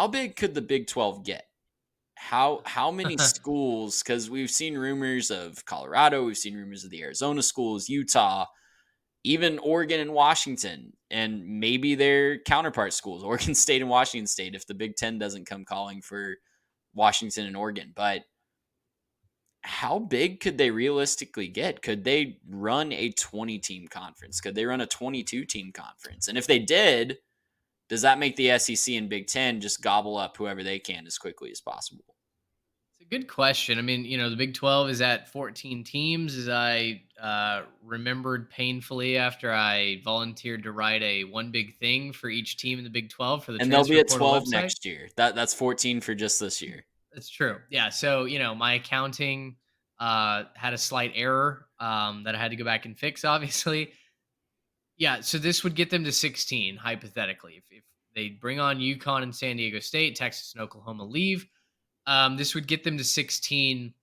how big could the Big 12 get? How many schools, because we've seen rumors of Colorado, we've seen rumors of the Arizona schools, Utah, even Oregon and Washington, and maybe their counterpart schools, Oregon State and Washington State, if the Big Ten doesn't come calling for Washington and Oregon. But how big could they realistically get? Could they run a 20-team conference? Could they run a 22-team conference? And if they did, does that make the SEC and Big Ten just gobble up whoever they can as quickly as possible? It's a good question. I mean, the Big 12 is at 14 teams, as I remembered painfully after I volunteered to write a one big thing for each team in the Big 12 for the And they'll be transfer at portal 12 website. next year. That's 14 for just this year. That's true. Yeah. So, my accounting had a slight error that I had to go back and fix, obviously. Yeah. So this would get them to 16, hypothetically. If they bring on UConn and San Diego State, Texas and Oklahoma leave, this would get them to 16.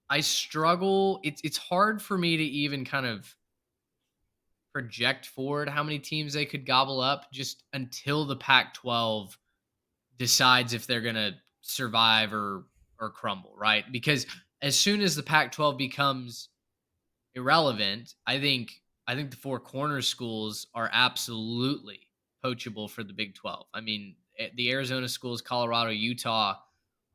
I struggle. It's hard for me to even kind of project forward how many teams they could gobble up just until the Pac-12 decides if they're going to survive or crumble, right? Because as soon as the Pac-12 becomes irrelevant, I think the four corner schools are absolutely poachable for the Big 12. I mean, the Arizona schools, Colorado, Utah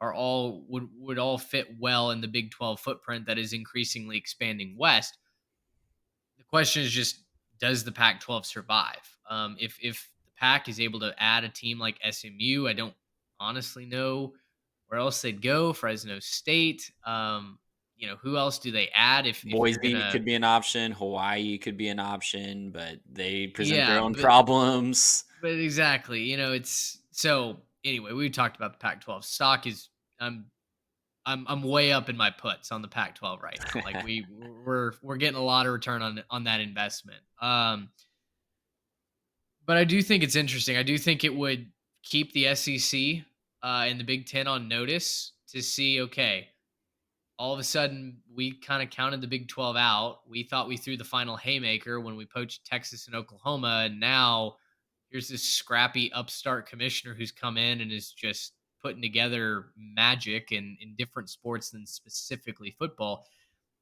are all would all fit well in the Big 12 footprint that is increasingly expanding west. The question is just, does the Pac-12 survive? If the Pac is able to add a team like SMU, I don't honestly know where else they'd go. Fresno State. Who else do they add if you're Boise gonna? could be an option. Hawaii could be an option, but they present their Yeah, own but problems. exactly. It's so anyway. We talked about the Pac-12 stock is. I'm way up in my puts on the Pac-12 right now. Like we're getting a lot of return on that investment. But I do think it's interesting. I do think it would keep the SEC and the Big Ten on notice to see, okay, all of a sudden we kind of counted the Big 12 out. We thought we threw the final haymaker when we poached Texas and Oklahoma. And now here's this scrappy upstart commissioner who's come in and is just putting together magic in different sports than specifically football.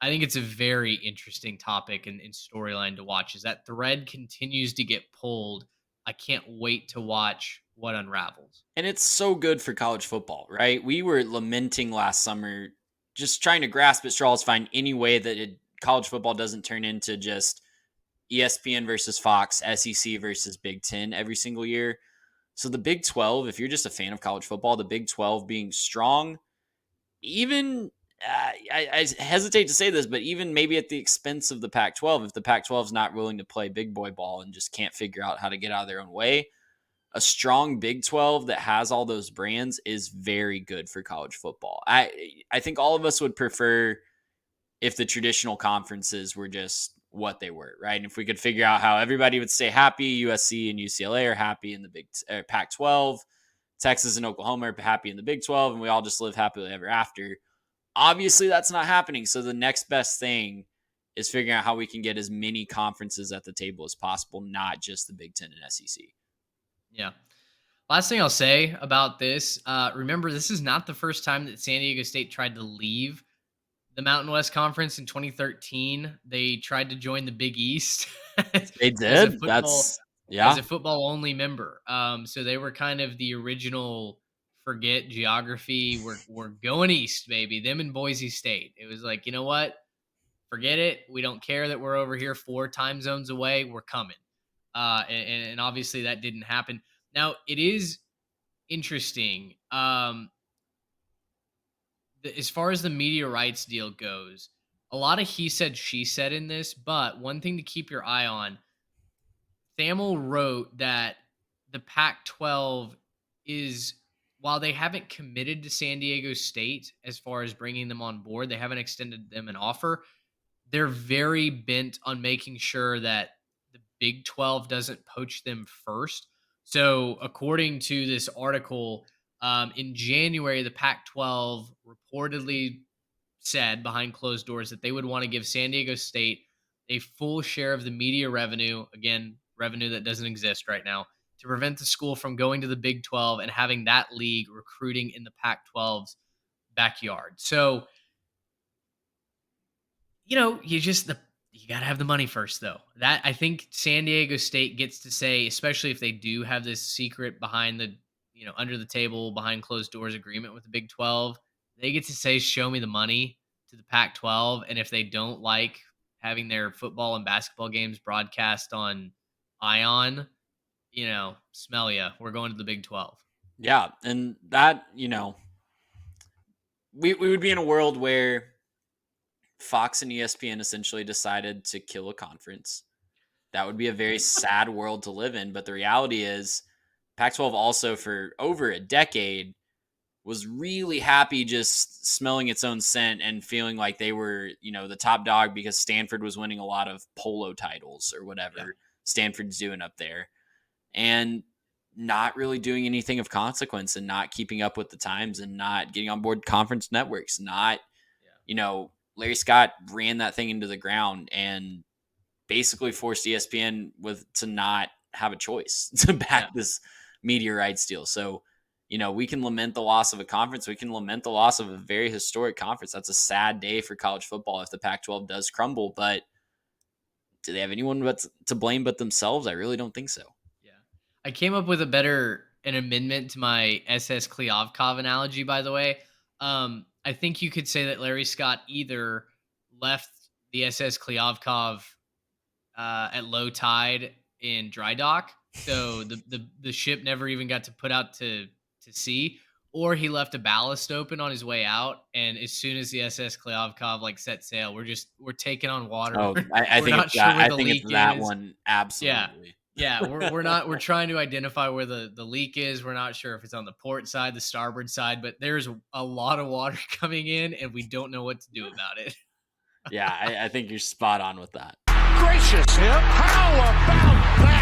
I think it's a very interesting topic and storyline to watch as that thread continues to get pulled. I can't wait to watch what unravels. And it's so good for college football, right? We were lamenting last summer, just trying to grasp at straws, find any way that college football doesn't turn into just ESPN versus Fox, SEC versus Big Ten every single year. So the Big 12, if you're just a fan of college football, the Big 12 being strong, even I hesitate to say this, but even maybe at the expense of the Pac 12, if the Pac 12 is not willing to play big boy ball and just can't figure out how to get out of their own way, a strong Big 12 that has all those brands is very good for college football. I think all of us would prefer if the traditional conferences were just what they were, right? And if we could figure out how everybody would stay happy, USC and UCLA are happy in the Pac 12, Texas and Oklahoma are happy in the Big 12, and we all just live happily ever after. Obviously, that's not happening. So the next best thing is figuring out how we can get as many conferences at the table as possible, not just the Big Ten and SEC. Yeah. Last thing I'll say about this, remember, this is not the first time that San Diego State tried to leave the Mountain West Conference in 2013. They tried to join the Big East They as a did. football Yeah. only member. So they were kind of the original forget geography. We're going east, baby. Them and Boise State. It was like, you know what? Forget it. We don't care that we're over here 4 time zones away. We're coming. And obviously that didn't happen. Now it is interesting. As far as the media rights deal goes, a lot of he said, she said in this, but one thing to keep your eye on, Thamel wrote that the Pac 12 is, while they haven't committed to San Diego State as far as bringing them on board, they haven't extended them an offer. They're very bent on making sure that the Big 12 doesn't poach them first. So, according to this article, in January, the Pac 12 reportedly said behind closed doors that they would want to give San Diego State a full share of the media revenue, again, revenue that doesn't exist right now, to prevent the school from going to the Big 12 and having that league recruiting in the Pac 12's backyard. So, you got to have the money first, though. That I think San Diego State gets to say, especially if they do have this secret behind the, under the table, behind closed doors agreement with the Big 12, they get to say, show me the money to the Pac 12. And if they don't like having their football and basketball games broadcast on Ion, smell ya. We're going to the Big 12. Yeah. And that, we would be in a world where Fox and ESPN essentially decided to kill a conference. That would be a very sad world to live in. But the reality is, Pac 12 also for over a decade was really happy just smelling its own scent and feeling like they were, the top dog because Stanford was winning a lot of polo titles or whatever Stanford's doing up there. And not really doing anything of consequence and not keeping up with the times and not getting on board conference networks. Larry Scott ran that thing into the ground and basically forced ESPN to not have a choice to back this media rights deal. So, we can lament the loss of a conference. We can lament the loss of a very historic conference. That's a sad day for college football if the Pac-12 does crumble. But do they have anyone to blame but themselves? I really don't think so. Yeah, I came up with an amendment to my SS Kleovkov analogy. By the way, I think you could say that Larry Scott either left the SS Kleovkov at low tide in dry dock, so the ship never even got to put out to sea, or he left a ballast open on his way out, and as soon as the SS Kleovkov set sail, we're taking on water. Oh, I think it's that. I think it's that one. Absolutely. Yeah. We're trying to identify where the leak is. We're not sure if it's on the port side, the starboard side, but there's a lot of water coming in, and we don't know what to do about it. Yeah, I think you're spot on with that. Gracious him! How about that?